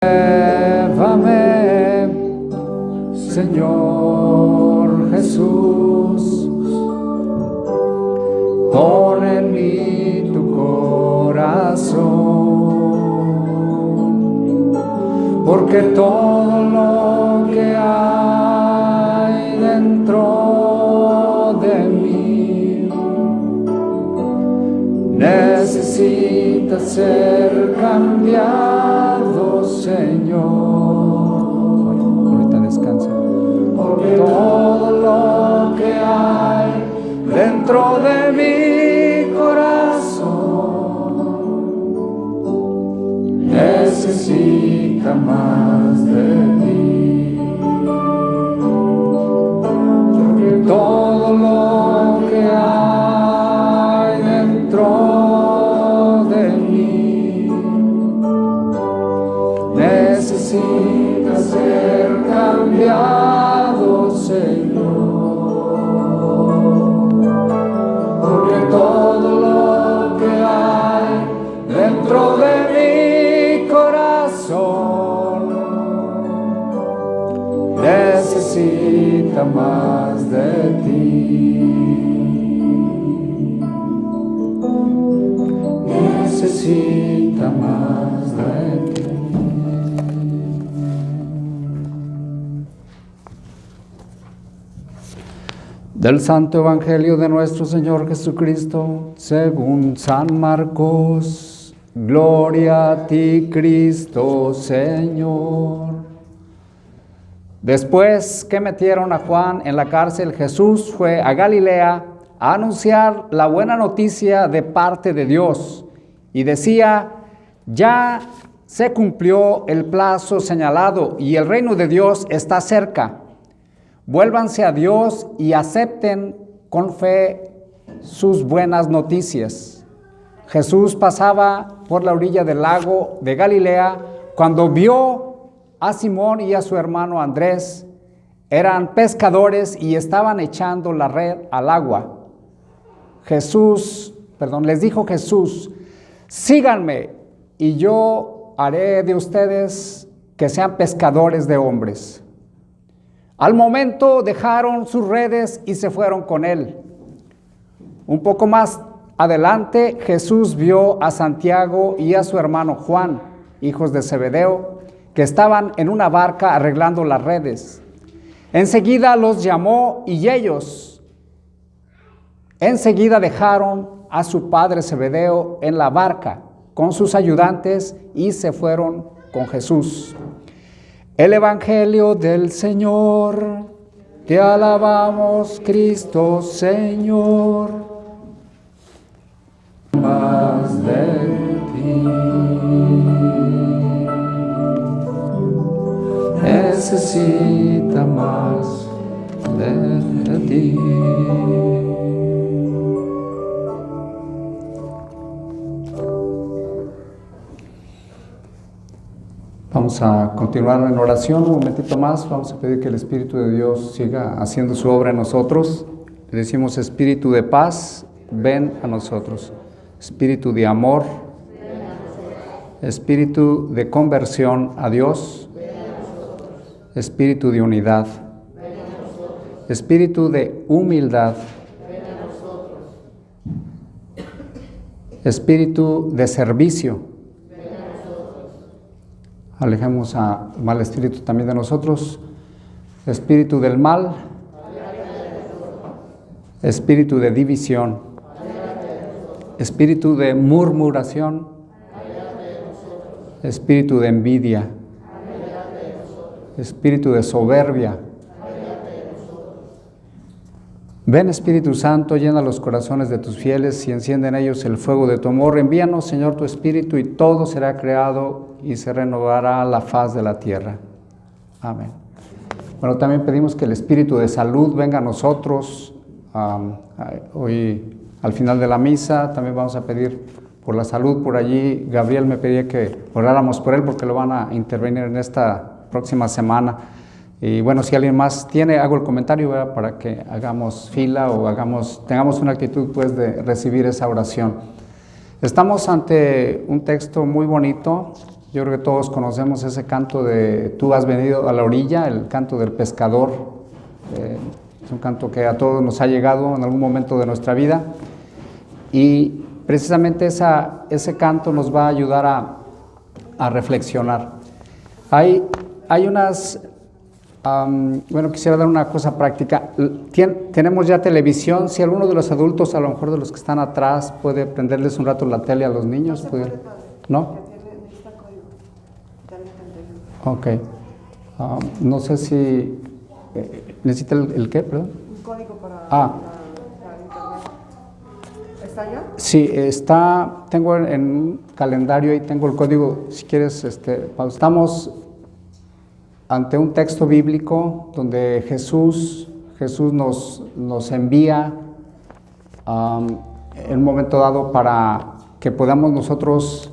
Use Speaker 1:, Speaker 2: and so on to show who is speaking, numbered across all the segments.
Speaker 1: Llévame, Señor Jesús, pon en mí tu corazón, porque todo lo que hay dentro de mí necesita ser cambiado, Señor. Ahorita descansa. Porque todo lo que hay dentro de mi corazón necesita más de ti. Porque todo lo que hay dentro de mí necesita ser cambiado, Señor. Porque todo lo que hay dentro de mi corazón necesita más de ti. Necesita más de ti. Del Santo Evangelio de nuestro Señor Jesucristo, según San Marcos. Gloria a ti, Cristo, Señor. Después que metieron a Juan en la cárcel, Jesús fue a Galilea a anunciar la buena noticia de parte de Dios. Y decía: ya se cumplió el plazo señalado y el reino de Dios está cerca. Vuélvanse a Dios y acepten con fe sus buenas noticias. Jesús pasaba por la orilla del lago de Galilea cuando vio a Simón y a su hermano Andrés. Eran pescadores y estaban echando la red al agua. Les dijo Jesús: síganme y yo haré de ustedes que sean pescadores de hombres. Al momento dejaron sus redes y se fueron con él. Un poco más adelante, Jesús vio a Santiago y a su hermano Juan, hijos de Zebedeo, que estaban en una barca arreglando las redes. Enseguida los llamó y ellos enseguida dejaron a su padre Zebedeo en la barca con sus ayudantes y se fueron con Jesús. El Evangelio del Señor. Te alabamos, Cristo, Señor. Más de ti. Necesita más de ti. Vamos a continuar en oración un momentito más. Vamos a pedir que el Espíritu de Dios siga haciendo su obra en nosotros. Le decimos: Espíritu de paz, ven a nosotros. Espíritu de amor, Espíritu de conversión a Dios, Espíritu de unidad, Espíritu de humildad, Espíritu de servicio. Alejemos al mal espíritu también de nosotros. Espíritu del mal, espíritu de división, espíritu de murmuración, espíritu de envidia, espíritu de soberbia. Ven, Espíritu Santo, llena los corazones de tus fieles y enciende en ellos el fuego de tu amor. Envíanos, Señor, tu Espíritu y todo será creado y se renovará la faz de la tierra. Amén. Bueno, también pedimos que el Espíritu de salud venga a nosotros. Hoy, al final de la misa, también vamos a pedir por la salud por allí. Gabriel me pedía que oráramos por él porque lo van a intervenir en esta próxima semana. Y bueno, si alguien más tiene, hago el comentario, ¿verdad?, para que hagamos fila o tengamos una actitud pues de recibir esa oración. Estamos ante un texto muy bonito Yo creo que todos conocemos ese canto de Tú has venido a la orilla, el canto del pescador. Es un canto que a todos nos ha llegado en algún momento de nuestra vida. Y precisamente ese canto nos va a ayudar a reflexionar. Hay unas... bueno, quisiera dar una cosa práctica. Tenemos ya televisión. Si alguno de los adultos, a lo mejor de los que están atrás, puede prenderles un rato la tele a los niños. ¿No? Ok. No sé si... ¿necesita el qué? Perdón.
Speaker 2: Un código para internet. ¿Está allá?
Speaker 1: Sí, está. Tengo en un calendario y tengo el código. Si quieres, estamos ante un texto bíblico donde Jesús nos envía en un momento dado para que podamos nosotros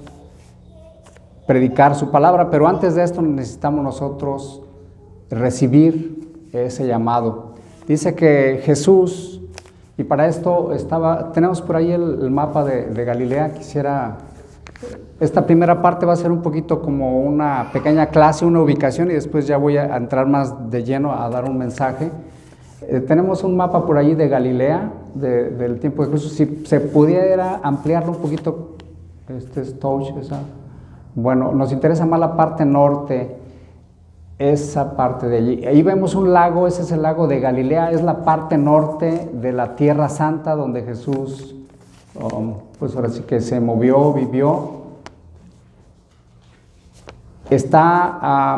Speaker 1: predicar su palabra, pero antes de esto necesitamos nosotros recibir ese llamado. Dice que Jesús, y para esto tenemos por ahí el mapa de Galilea. Esta primera parte va a ser un poquito como una pequeña clase, una ubicación, y después ya voy a entrar más de lleno a dar un mensaje. Tenemos un mapa por ahí de Galilea, del tiempo de Jesús. Si se pudiera ampliarlo un poquito, bueno, nos interesa más la parte norte, esa parte de allí. Ahí vemos un lago, ese es el lago de Galilea, es la parte norte de la Tierra Santa donde Jesús, pues ahora sí que se movió, vivió. Está,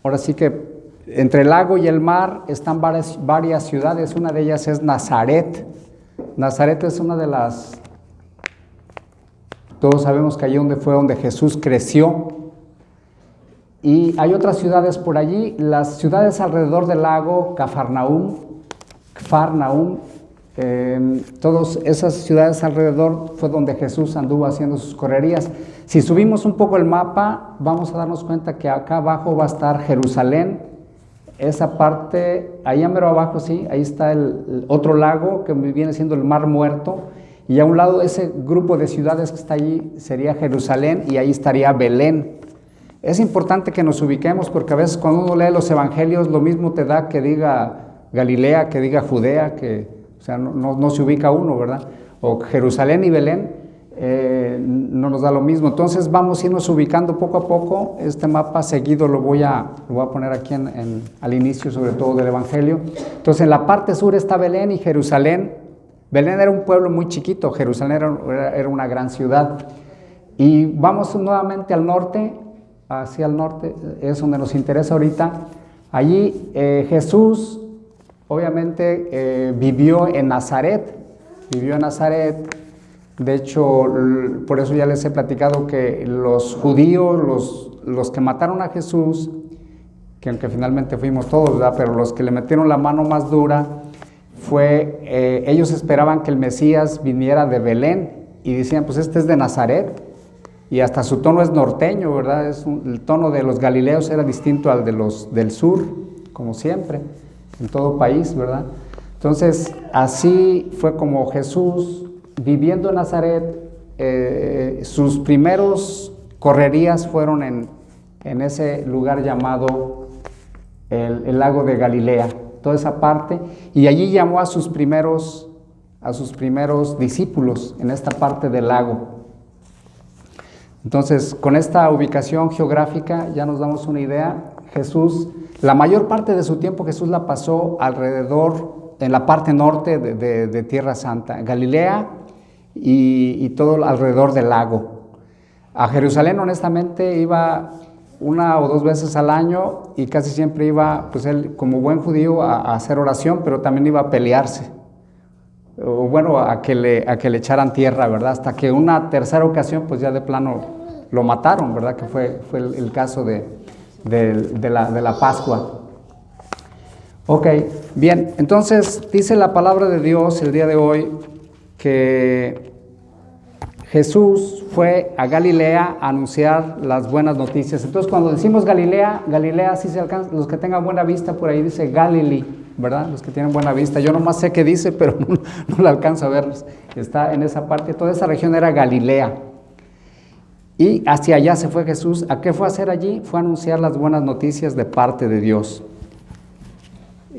Speaker 1: ahora sí que entre el lago y el mar están varias ciudades, una de ellas es Nazaret. Nazaret es una de las... Todos sabemos que allí fue donde Jesús creció. Y hay otras ciudades por allí, las ciudades alrededor del lago, Cafarnaúm, todas esas ciudades alrededor fue donde Jesús anduvo haciendo sus correrías. Si subimos un poco el mapa, vamos a darnos cuenta que acá abajo va a estar Jerusalén. Esa parte, ahí a mero abajo, sí, ahí está el otro lago que viene siendo el Mar Muerto. Y a un lado ese grupo de ciudades que está allí sería Jerusalén y ahí estaría Belén. Es importante que nos ubiquemos porque a veces cuando uno lee los evangelios lo mismo te da que diga Galilea, que diga Judea, o sea, no se ubica uno, ¿verdad? O Jerusalén y Belén no nos da lo mismo. Entonces vamos a irnos ubicando poco a poco. Este mapa seguido lo voy a poner aquí al inicio, sobre todo del evangelio. Entonces en la parte sur está Belén y Jerusalén. Belén era un pueblo muy chiquito, Jerusalén era una gran ciudad. Y vamos nuevamente al norte, hacia el norte, es donde nos interesa ahorita. Allí Jesús, obviamente, vivió en Nazaret. De hecho, por eso ya les he platicado que los judíos, los que mataron a Jesús, que aunque finalmente fuimos todos, ¿verdad? Pero los que le metieron la mano más dura, ellos esperaban que el Mesías viniera de Belén y decían, pues este es de Nazaret, y hasta su tono es norteño, ¿verdad? El tono de los galileos era distinto al de los del sur, como siempre, en todo país, ¿verdad? Entonces, así fue como Jesús, viviendo en Nazaret, sus primeros correrías fueron en ese lugar llamado el lago de Galilea. Toda esa parte, y allí llamó a sus primeros discípulos en esta parte del lago. Entonces, con esta ubicación geográfica ya nos damos una idea. Jesús, la mayor parte de su tiempo Jesús la pasó alrededor, en la parte norte de Tierra Santa, Galilea y todo alrededor del lago. A Jerusalén, honestamente, iba 1 o 2 veces al año y casi siempre iba, pues él como buen judío, a hacer oración, pero también iba a pelearse, o bueno, a que le echaran tierra, ¿verdad? Hasta que una tercera ocasión, pues ya de plano lo mataron, ¿verdad? Que fue el caso de la Pascua. Ok, bien, entonces dice la palabra de Dios el día de hoy que Jesús fue a Galilea a anunciar las buenas noticias. Entonces, cuando decimos Galilea sí se alcanza, los que tengan buena vista por ahí dice Galilee, ¿verdad? Los que tienen buena vista. Yo nomás sé qué dice, pero no la alcanzo a ver. Está en esa parte. Toda esa región era Galilea. Y hacia allá se fue Jesús. ¿A qué fue a hacer allí? Fue a anunciar las buenas noticias de parte de Dios.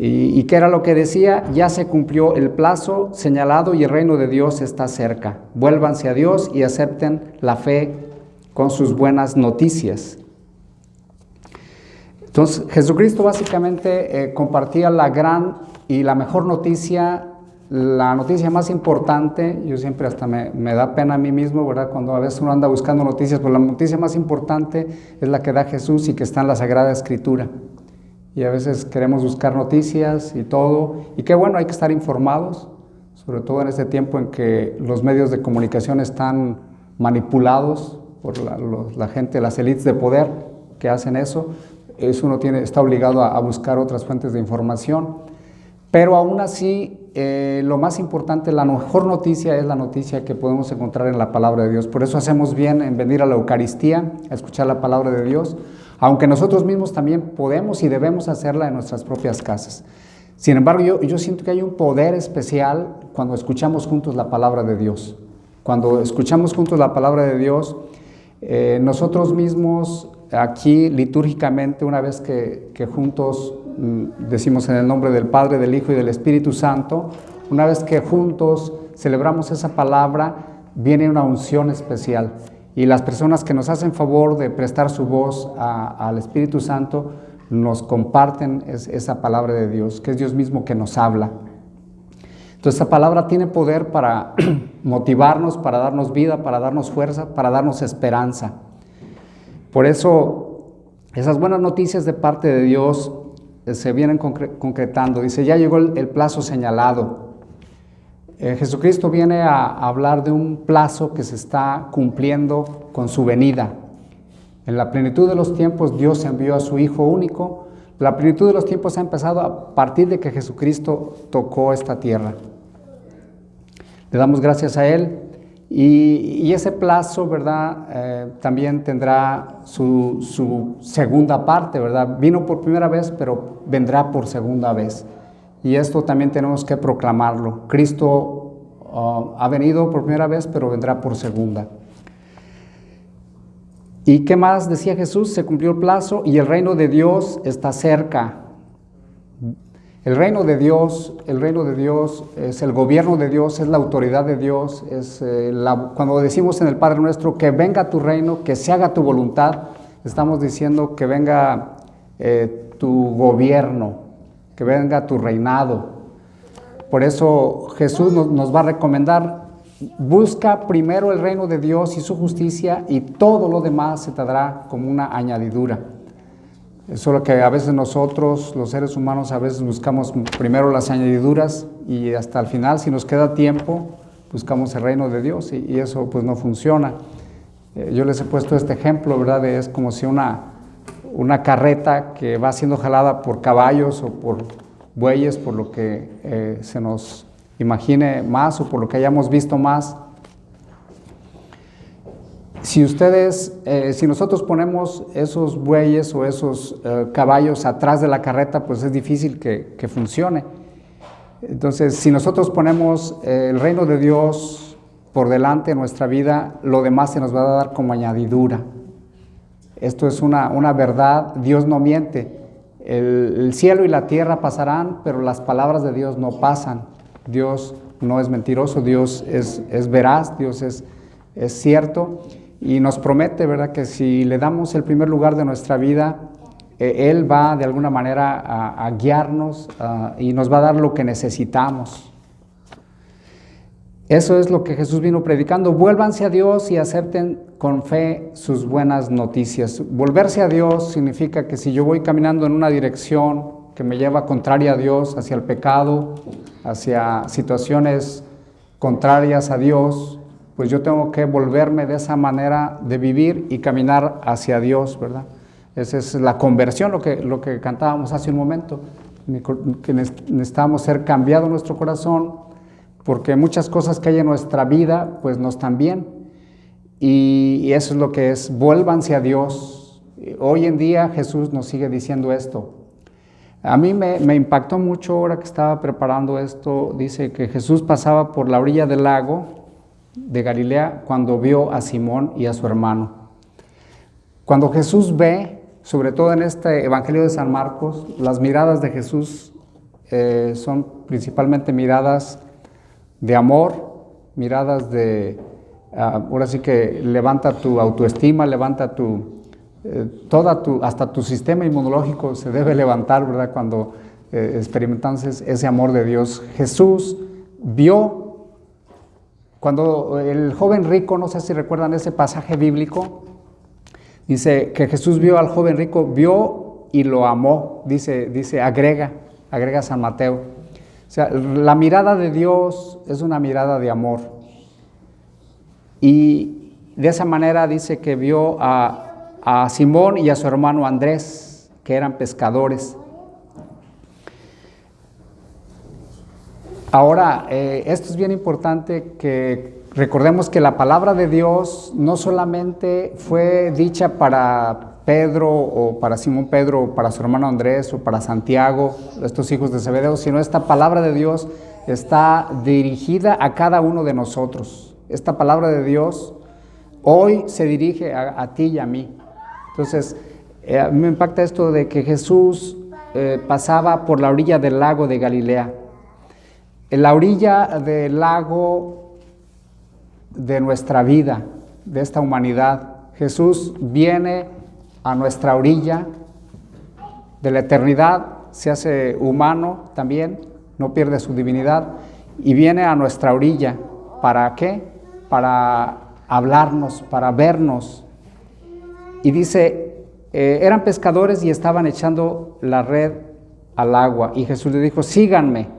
Speaker 1: ¿Y qué era lo que decía? Ya se cumplió el plazo señalado y el reino de Dios está cerca. Vuélvanse a Dios y acepten la fe con sus buenas noticias. Entonces, Jesucristo básicamente compartía la gran y la mejor noticia, la noticia más importante. Yo siempre hasta me da pena a mí mismo, ¿verdad? Cuando a veces uno anda buscando noticias, pues la noticia más importante es la que da Jesús y que está en la Sagrada Escritura. Y a veces queremos buscar noticias y todo, y qué bueno, hay que estar informados, sobre todo en este tiempo en que los medios de comunicación están manipulados por la gente, las élites de poder que hacen eso. Uno está obligado a buscar otras fuentes de información, pero aún así lo más importante, la mejor noticia es la noticia que podemos encontrar en la palabra de Dios. Por eso hacemos bien en venir a la Eucaristía, a escuchar la palabra de Dios, aunque nosotros mismos también podemos y debemos hacerla en nuestras propias casas. Sin embargo, yo siento que hay un poder especial cuando escuchamos juntos la palabra de Dios. Cuando escuchamos juntos la palabra de Dios, nosotros mismos aquí litúrgicamente, una vez que juntos decimos en el nombre del Padre, del Hijo y del Espíritu Santo, una vez que juntos celebramos esa palabra, viene una unción especial. Y las personas que nos hacen favor de prestar su voz al Espíritu Santo nos comparten esa palabra de Dios, que es Dios mismo que nos habla. Entonces esa palabra tiene poder para motivarnos, para darnos vida, para darnos fuerza, para darnos esperanza. Por eso esas buenas noticias de parte de Dios se vienen concretando. Dice, ya llegó el plazo señalado. Jesucristo viene a hablar de un plazo que se está cumpliendo con su venida. En la plenitud de los tiempos Dios envió a su Hijo único. La plenitud de los tiempos ha empezado a partir de que Jesucristo tocó esta tierra. Le damos gracias a Él y ese plazo, ¿verdad? También tendrá su segunda parte, ¿verdad? Vino por primera vez, pero vendrá por segunda vez. Y esto también tenemos que proclamarlo. Cristo ha venido por primera vez, pero vendrá por segunda. ¿Y qué más decía Jesús? Se cumplió el plazo y el reino de Dios está cerca. El reino de Dios es el gobierno de Dios, es la autoridad de Dios. Cuando decimos en el Padre Nuestro que venga tu reino, que se haga tu voluntad, estamos diciendo que venga tu gobierno, que venga tu reinado. Por eso Jesús nos va a recomendar, busca primero el reino de Dios y su justicia y todo lo demás se te dará como una añadidura. Solo que a veces nosotros, los seres humanos, a veces buscamos primero las añadiduras y hasta el final, si nos queda tiempo, buscamos el reino de Dios y eso pues no funciona. Yo les he puesto este ejemplo, ¿verdad? Es como si una carreta que va siendo jalada por caballos o por bueyes, por lo que se nos imagine más o por lo que hayamos visto más. Si nosotros ponemos esos bueyes o esos caballos atrás de la carreta, pues es difícil que funcione. Entonces, si nosotros ponemos el reino de Dios por delante de nuestra vida, lo demás se nos va a dar como añadidura. Esto es una verdad, Dios no miente. El cielo y la tierra pasarán, pero las palabras de Dios no pasan. Dios no es mentiroso, Dios es veraz, Dios es cierto. Y nos promete, ¿verdad?, que si le damos el primer lugar de nuestra vida, Él va de alguna manera a guiarnos y nos va a dar lo que necesitamos. Eso es lo que Jesús vino predicando. Vuélvanse a Dios y acepten con fe sus buenas noticias. Volverse a Dios significa que si yo voy caminando en una dirección que me lleva contraria a Dios, hacia el pecado, hacia situaciones contrarias a Dios, pues yo tengo que volverme de esa manera de vivir y caminar hacia Dios, ¿verdad? Esa es la conversión, lo que cantábamos hace un momento, que necesitamos ser cambiado nuestro corazón, porque muchas cosas que hay en nuestra vida, pues no están bien, y eso es lo que es, vuélvanse a Dios. Hoy en día Jesús nos sigue diciendo esto. A mí me impactó mucho ahora que estaba preparando esto, dice que Jesús pasaba por la orilla del lago de Galilea cuando vio a Simón y a su hermano. Cuando Jesús ve, sobre todo en este Evangelio de San Marcos, las miradas de Jesús son principalmente miradas de amor, miradas de, ahora sí que levanta tu autoestima, levanta hasta tu sistema inmunológico se debe levantar, ¿verdad? Cuando experimentamos ese amor de Dios. Jesús vio, cuando el joven rico, no sé si recuerdan ese pasaje bíblico, dice que Jesús vio al joven rico, vio y lo amó, agrega San Mateo. O sea, la mirada de Dios es una mirada de amor. Y de esa manera dice que vio a Simón y a su hermano Andrés, que eran pescadores. Ahora, esto es bien importante que recordemos que la palabra de Dios no solamente fue dicha para Pedro o para Simón Pedro o para su hermano Andrés o para Santiago, estos hijos de Zebedeo, sino esta palabra de Dios está dirigida a cada uno de nosotros. Esta palabra de Dios hoy se dirige a ti y a mí. Entonces, a mí me impacta esto de que Jesús pasaba por la orilla del lago de Galilea. En la orilla del lago de nuestra vida, de esta humanidad, Jesús viene a nuestra orilla de la eternidad, se hace humano también, no pierde su divinidad, y viene a nuestra orilla. ¿Para qué? Para hablarnos, para vernos. Y dice, eran pescadores y estaban echando la red al agua, y Jesús le dijo, síganme.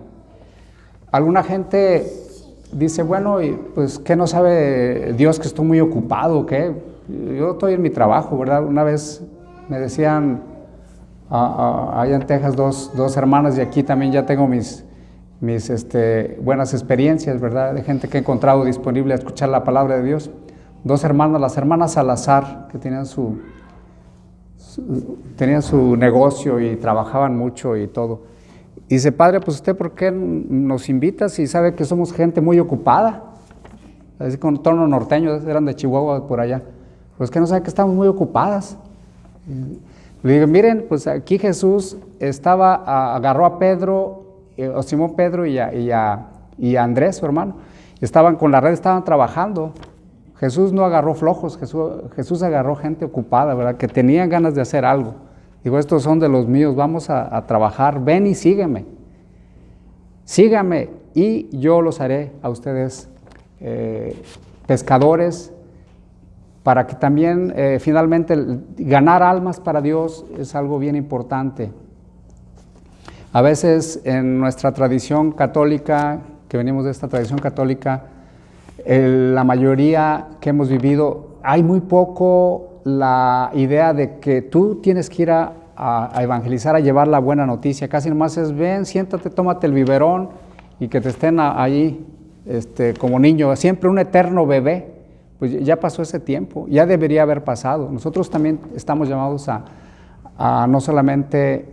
Speaker 1: Alguna gente dice, bueno, y pues ¿qué no sabe Dios que estoy muy ocupado? ¿Qué? Yo estoy en mi trabajo, ¿verdad? Una vez me decían, allá en Texas, dos hermanas, y aquí también ya tengo mis buenas experiencias, ¿verdad? De gente que he encontrado disponible a escuchar la palabra de Dios. Dos hermanas, las hermanas Salazar, que tenían su negocio y trabajaban mucho y todo. Y dice, padre, pues usted, ¿por qué nos invita si sabe que somos gente muy ocupada? Así con tono norteño, eran de Chihuahua por allá. Pues que no sabe que estamos muy ocupadas. Le digo, miren, pues aquí Jesús agarró a Pedro, a Simón Pedro y a Andrés, su hermano. Estaban con la red, estaban trabajando. Jesús no agarró flojos, Jesús agarró gente ocupada, ¿verdad? Que tenían ganas de hacer algo. Digo, estos son de los míos, vamos a trabajar, ven y sígueme. Síganme y yo los haré a ustedes pescadores, para que también finalmente ganar almas para Dios es algo bien importante. A veces en nuestra tradición católica, que venimos de esta tradición católica, la mayoría que hemos vivido, hay muy poco la idea de que tú tienes que ir a evangelizar, a llevar la buena noticia. Casi nomás es, ven, siéntate, tómate el biberón y que te estén ahí como niño, siempre un eterno bebé. Pues ya pasó ese tiempo, ya debería haber pasado. Nosotros también estamos llamados a no solamente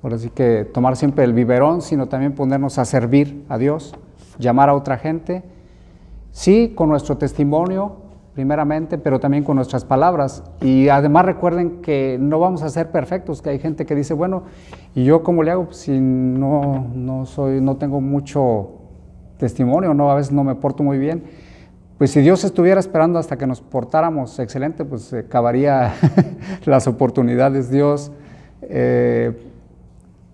Speaker 1: por así que tomar siempre el biberón, sino también ponernos a servir a Dios, llamar a otra gente, sí, con nuestro testimonio primeramente, pero también con nuestras palabras. Y además recuerden que no vamos a ser perfectos, que hay gente que dice, bueno, ¿y yo cómo le hago? Pues si no tengo mucho testimonio, a veces no me porto muy bien. Pues si Dios estuviera esperando hasta que nos portáramos excelente, pues se acabaría las oportunidades. Dios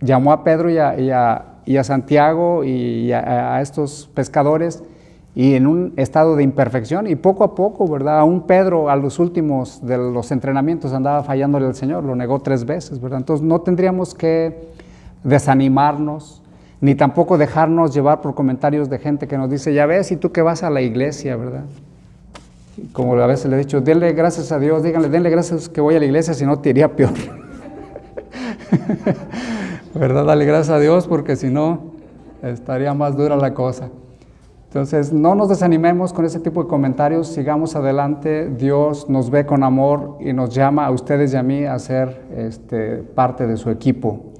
Speaker 1: llamó a Pedro y a Santiago y a estos pescadores, y en un estado de imperfección, y poco a poco, ¿verdad? Aún Pedro a los últimos de los entrenamientos andaba fallándole al Señor, lo negó 3 veces, ¿verdad? Entonces no tendríamos que desanimarnos, ni tampoco dejarnos llevar por comentarios de gente que nos dice, ya ves, y tú que vas a la iglesia, ¿verdad? Como a veces le he dicho, denle gracias a Dios, díganle, denle gracias que voy a la iglesia, si no te iría peor. ¿Verdad? Dale gracias a Dios, porque si no, estaría más dura la cosa. Entonces, no nos desanimemos con ese tipo de comentarios, sigamos adelante. Dios nos ve con amor y nos llama a ustedes y a mí a ser parte de su equipo,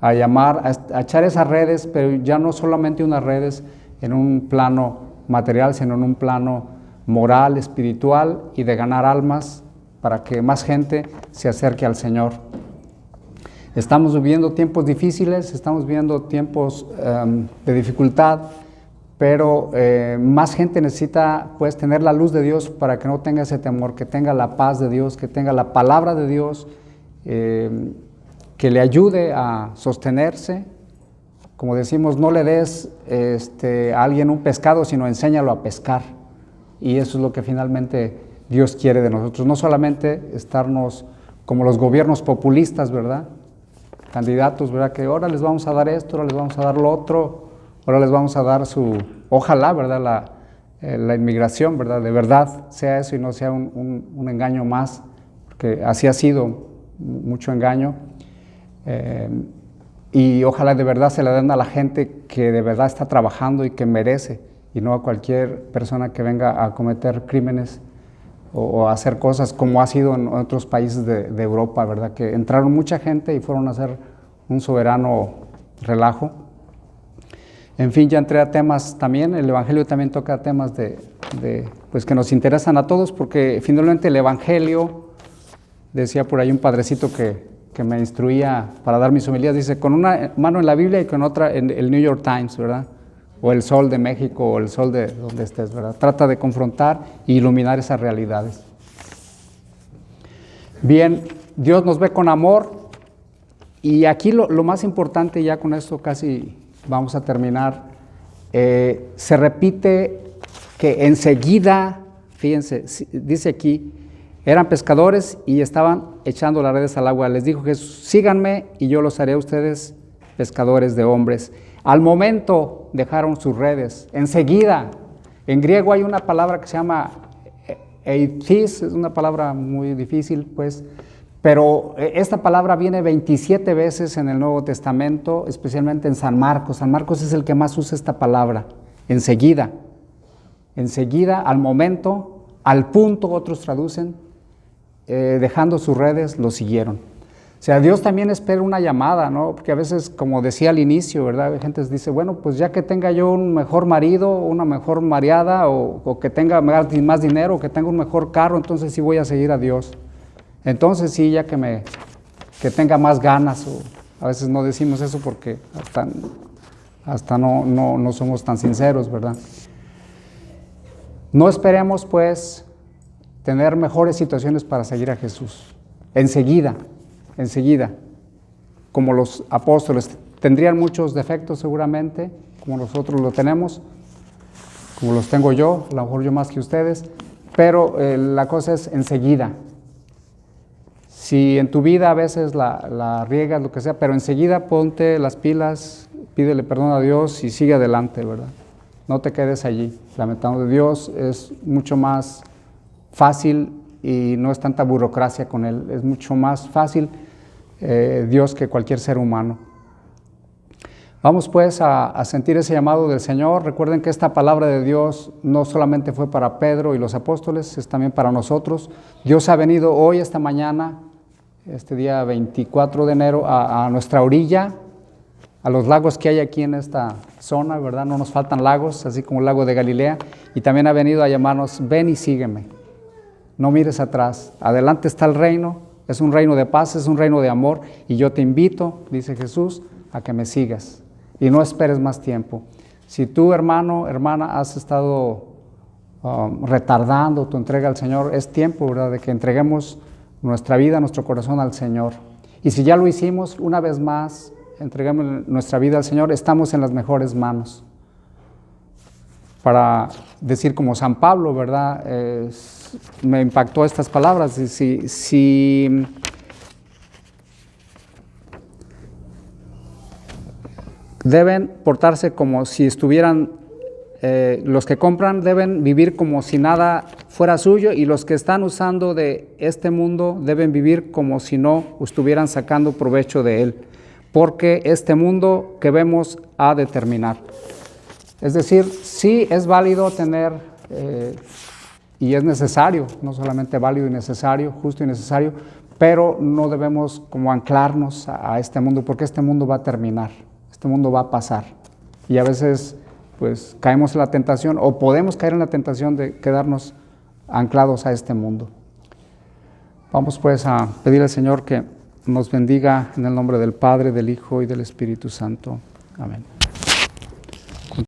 Speaker 1: a echar esas redes, pero ya no solamente unas redes en un plano material, sino en un plano moral, espiritual y de ganar almas para que más gente se acerque al Señor. Estamos viviendo tiempos difíciles, estamos viviendo tiempos de dificultad, pero más gente necesita pues tener la luz de Dios para que no tenga ese temor, que tenga la paz de Dios, que tenga la palabra de Dios, que le ayude a sostenerse. Como decimos, no le des a alguien un pescado, sino enséñalo a pescar. Y eso es lo que finalmente Dios quiere de nosotros. No solamente estarnos como los gobiernos populistas, ¿verdad? Candidatos, ¿verdad? Que ahora les vamos a dar esto, ahora les vamos a dar lo otro, ahora les vamos a dar ojalá, ¿verdad? La inmigración, ¿verdad? De verdad sea eso y no sea un engaño más, porque así ha sido mucho engaño. Y ojalá de verdad se le den a la gente que de verdad está trabajando y que merece, y no a cualquier persona que venga a cometer crímenes o a hacer cosas como ha sido en otros países de Europa, ¿verdad? Que entraron mucha gente y fueron a hacer un soberano relajo. En fin, ya entré a temas también, el Evangelio también toca temas pues que nos interesan a todos, porque finalmente el Evangelio, decía por ahí un padrecito que me instruía para dar mis homilías, dice, con una mano en la Biblia y con otra en el New York Times, ¿verdad? O el Sol de México, o el Sol de donde estés, ¿verdad? Trata de confrontar e iluminar esas realidades. Bien, Dios nos ve con amor, y aquí lo más importante, ya con esto casi vamos a terminar, se repite que enseguida, fíjense, dice aquí, eran pescadores y estaban echando las redes al agua. Les dijo Jesús, síganme y yo los haré a ustedes pescadores de hombres. Al momento dejaron sus redes, enseguida. En griego hay una palabra que se llama eitis, es una palabra muy difícil, pues, pero esta palabra viene 27 veces en el Nuevo Testamento, especialmente en San Marcos. San Marcos es el que más usa esta palabra, enseguida. Enseguida, al momento, al punto, otros traducen, dejando sus redes, lo siguieron. O sea, Dios también espera una llamada, ¿no? Porque a veces, como decía al inicio, ¿verdad? Gente dice, bueno, pues ya que tenga yo un mejor marido, una mejor mareada, o que tenga más dinero, o que tenga un mejor carro, entonces sí voy a seguir a Dios. Entonces sí, ya que tenga más ganas, o a veces no decimos eso porque hasta no somos tan sinceros, ¿verdad? No esperemos, pues, tener mejores situaciones para seguir a Jesús. Enseguida, como los apóstoles, tendrían muchos defectos seguramente, como nosotros lo tenemos, como los tengo yo, a lo mejor yo más que ustedes, pero la cosa es enseguida. Si en tu vida a veces la riegas, lo que sea, pero enseguida ponte las pilas, pídele perdón a Dios y sigue adelante, ¿verdad? No te quedes allí. Lamentando, Dios es mucho más fácil y no es tanta burocracia con Él. Es mucho más fácil Dios que cualquier ser humano. Vamos pues a sentir ese llamado del Señor. Recuerden que esta palabra de Dios no solamente fue para Pedro y los apóstoles, es también para nosotros. Dios ha venido hoy, esta mañana, este día 24 de enero, a nuestra orilla, a los lagos que hay aquí en esta zona, ¿verdad? No nos faltan lagos, así como el lago de Galilea, y también ha venido a llamarnos, ven y sígueme, no mires atrás, adelante está el reino, es un reino de paz, es un reino de amor, y yo te invito, dice Jesús, a que me sigas, y no esperes más tiempo. Si tú, hermano, hermana, has estado retardando tu entrega al Señor, es tiempo, ¿verdad?, de que entreguemos nuestra vida, nuestro corazón al Señor. Y si ya lo hicimos, una vez más, entregamos nuestra vida al Señor, estamos en las mejores manos. Para decir como San Pablo, ¿verdad? Me impactó estas palabras. Si deben portarse como si estuvieran, los que compran deben vivir como si nada fuera suyo, y los que están usando de este mundo deben vivir como si no estuvieran sacando provecho de él, porque este mundo que vemos ha de terminar. Es decir, sí es válido tener, y es necesario, no solamente válido y necesario, justo y necesario, pero no debemos como anclarnos a este mundo, porque este mundo va a terminar, este mundo va a pasar. Y a veces pues caemos en la tentación, o podemos caer en la tentación de quedarnos anclados a este mundo. Vamos pues a pedir al Señor que nos bendiga en el nombre del Padre, del Hijo y del Espíritu Santo. Amén.